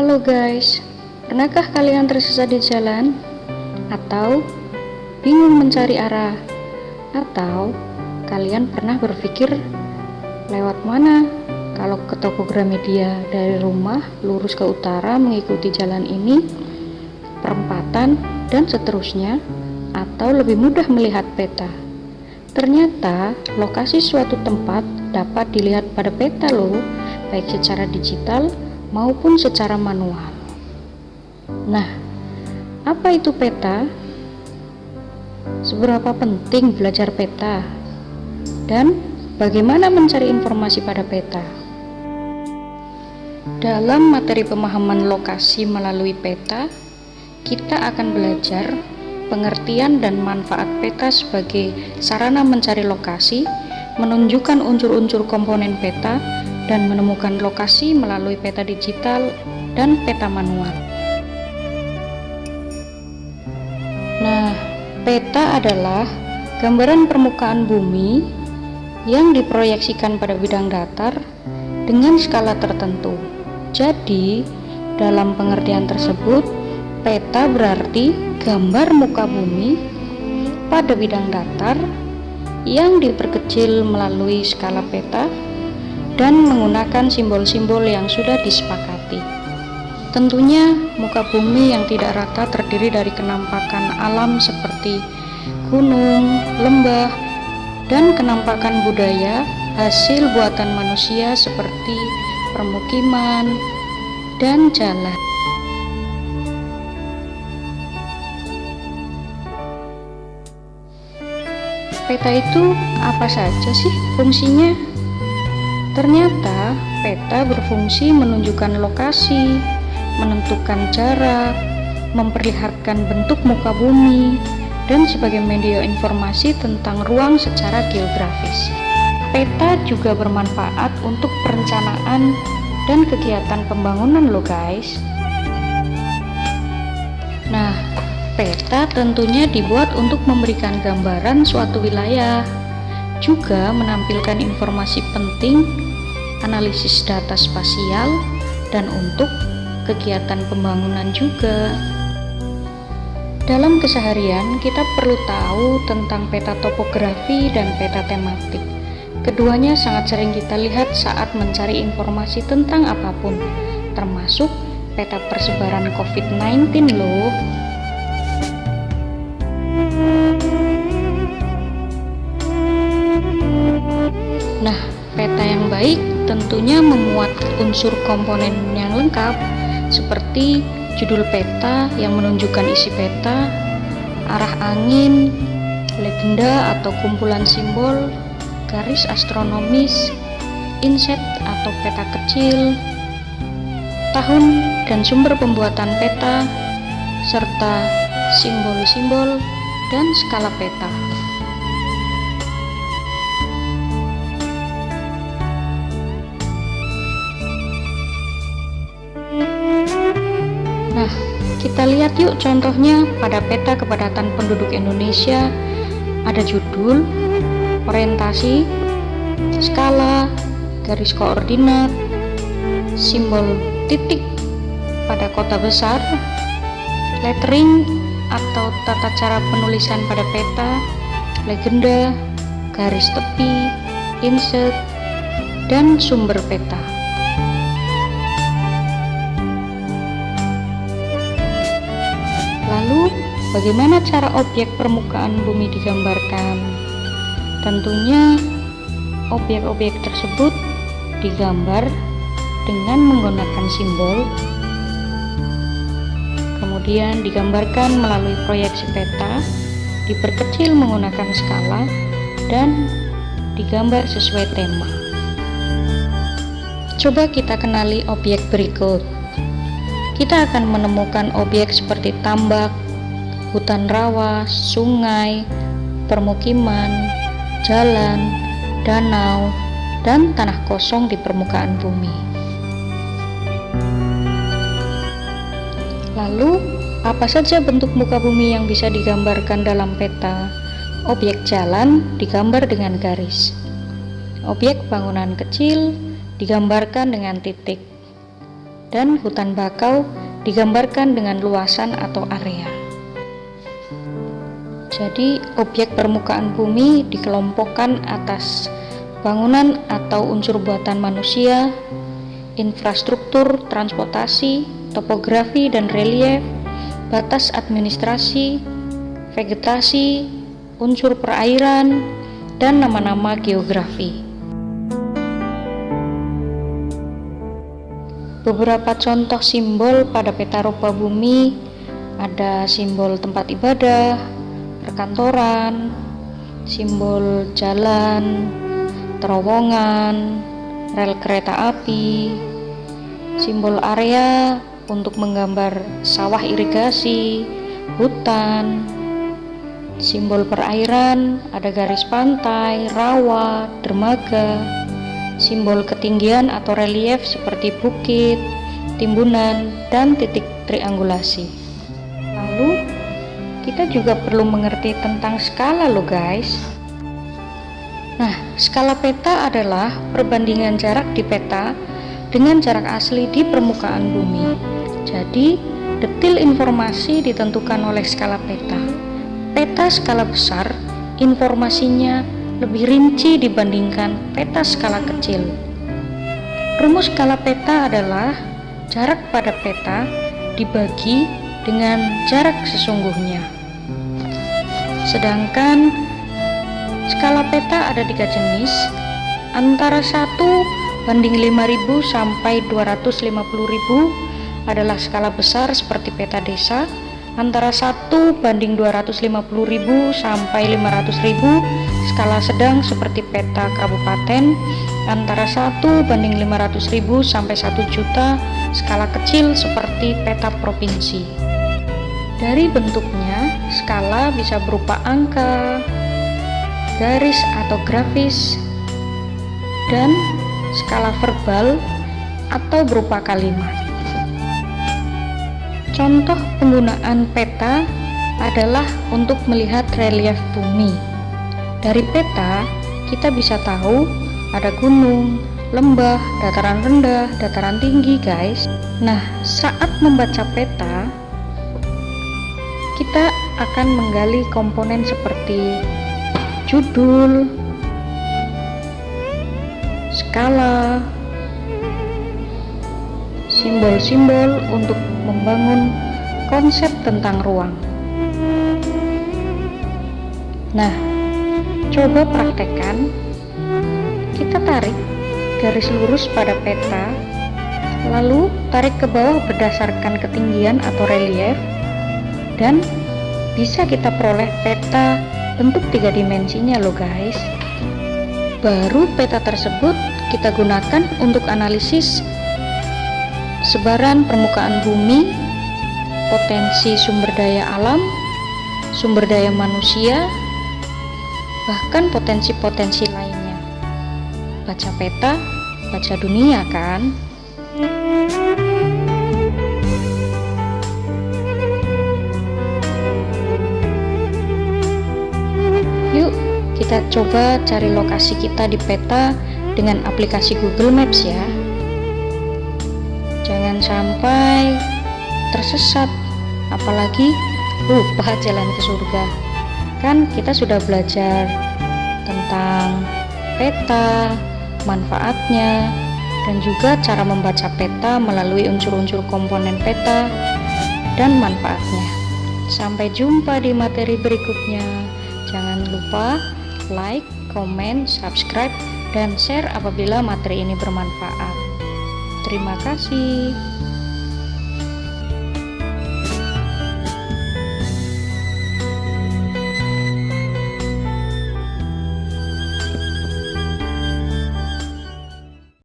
Halo guys, pernahkah kalian tersesat di jalan? Atau bingung mencari arah? Atau kalian pernah berpikir lewat mana kalau ke toko Gramedia dari rumah lurus ke utara mengikuti jalan ini, perempatan, dan seterusnya? Atau lebih mudah melihat peta? Ternyata lokasi suatu tempat dapat dilihat pada peta loh, baik secara digital maupun secara manual. Nah, apa itu peta? Seberapa penting belajar peta? Dan bagaimana mencari informasi pada peta? Dalam materi pemahaman lokasi melalui peta, kita akan belajar pengertian dan manfaat peta sebagai sarana mencari lokasi, menunjukkan unsur-unsur komponen peta, dan menemukan lokasi melalui peta digital dan peta manual. Nah, peta adalah gambaran permukaan bumi yang diproyeksikan pada bidang datar dengan skala tertentu. Jadi, dalam pengertian tersebut, peta berarti gambar muka bumi pada bidang datar yang diperkecil melalui skala peta dan menggunakan simbol-simbol yang sudah disepakati. Tentunya muka bumi yang tidak rata terdiri dari kenampakan alam seperti gunung, lembah, dan kenampakan budaya hasil buatan manusia seperti permukiman dan jalan. Peta itu apa saja sih fungsinya? Ternyata peta berfungsi menunjukkan lokasi, menentukan jarak, memperlihatkan bentuk muka bumi, dan sebagai media informasi tentang ruang secara geografis. Peta juga bermanfaat untuk perencanaan dan kegiatan pembangunan loh guys. Nah, peta tentunya dibuat untuk memberikan gambaran suatu wilayah, juga menampilkan informasi penting, analisis data spasial, dan untuk kegiatan pembangunan juga. Dalam keseharian, kita perlu tahu tentang peta topografi dan peta tematik. Keduanya sangat sering kita lihat saat mencari informasi tentang apapun, termasuk peta persebaran COVID-19 loh. Nah, peta yang baik tentunya memuat unsur komponen yang lengkap seperti judul peta yang menunjukkan isi peta, arah angin, legenda atau kumpulan simbol, garis astronomis, inset atau peta kecil, tahun dan sumber pembuatan peta, serta simbol-simbol dan skala peta. Nah, kita lihat yuk contohnya pada peta kepadatan penduduk Indonesia. Ada judul, orientasi, skala, garis koordinat, simbol titik pada kota besar, lettering atau tata cara penulisan pada peta, legenda, garis tepi, inset, dan sumber peta. Lalu, bagaimana cara objek permukaan bumi digambarkan? Tentunya, objek-objek tersebut digambar dengan menggunakan simbol, kemudian digambarkan melalui proyeksi peta, diperkecil menggunakan skala, dan digambar sesuai tema. Coba kita kenali objek berikut. Kita akan menemukan objek seperti tambak, hutan rawa, sungai, permukiman, jalan, danau, dan tanah kosong di permukaan bumi. Lalu, apa saja bentuk muka bumi yang bisa digambarkan dalam peta? Objek jalan digambar dengan garis. Objek bangunan kecil digambarkan dengan titik. dan hutan bakau digambarkan dengan luasan atau area. Jadi, objek permukaan bumi dikelompokkan atas bangunan atau unsur buatan manusia, infrastruktur, transportasi, topografi dan relief, batas administrasi, vegetasi, unsur perairan, dan nama-nama geografi. Beberapa contoh simbol pada peta rupa bumi ada simbol tempat ibadah, perkantoran, simbol jalan, terowongan, rel kereta api, simbol area untuk menggambar sawah irigasi, hutan, simbol perairan ada garis pantai, rawa, dermaga, simbol ketinggian atau relief seperti bukit, timbunan, dan titik triangulasi. Lalu kita juga perlu mengerti tentang skala loh guys. Nah, skala peta adalah perbandingan jarak di peta dengan jarak asli di permukaan bumi. Jadi, detil informasi ditentukan oleh skala peta. Peta skala besar, informasinya lebih rinci dibandingkan peta skala kecil. Rumus skala peta adalah jarak pada peta dibagi dengan jarak sesungguhnya. Sedangkan skala peta ada 3 jenis, antara 1 banding 5.000 sampai 250.000 adalah skala besar seperti peta desa, antara 1 banding 250.000 sampai 500.000 skala sedang seperti peta kabupaten, antara 1 banding 500.000 sampai 1 juta skala kecil seperti peta provinsi. Dari bentuknya, skala bisa berupa angka, garis atau grafis, dan skala verbal atau berupa kalimat. Contoh penggunaan peta adalah untuk melihat relief bumi. Dari peta, kita bisa tahu ada gunung, lembah, dataran rendah, dataran tinggi guys. Nah, saat membaca peta, kita akan menggali komponen seperti judul, skala, simbol-simbol untuk membangun konsep tentang ruang. Nah, coba praktekkan. Kita tarik garis lurus pada peta, lalu tarik ke bawah berdasarkan ketinggian atau relief, dan bisa kita peroleh peta bentuk 3 dimensinya loh guys. Baru peta tersebut kita gunakan untuk analisis sebaran permukaan bumi, potensi sumber daya alam, sumber daya manusia, bahkan potensi-potensi lainnya. Baca peta, baca dunia kan? Yuk, kita coba cari lokasi kita di peta dengan aplikasi Google Maps ya. Jangan sampai tersesat, apalagi lupa jalan ke surga. Kan kita sudah belajar tentang peta, manfaatnya, dan juga cara membaca peta melalui unsur-unsur komponen peta dan manfaatnya. Sampai jumpa di materi berikutnya. Jangan lupa like, komen, subscribe, dan share apabila materi ini bermanfaat. Terima kasih.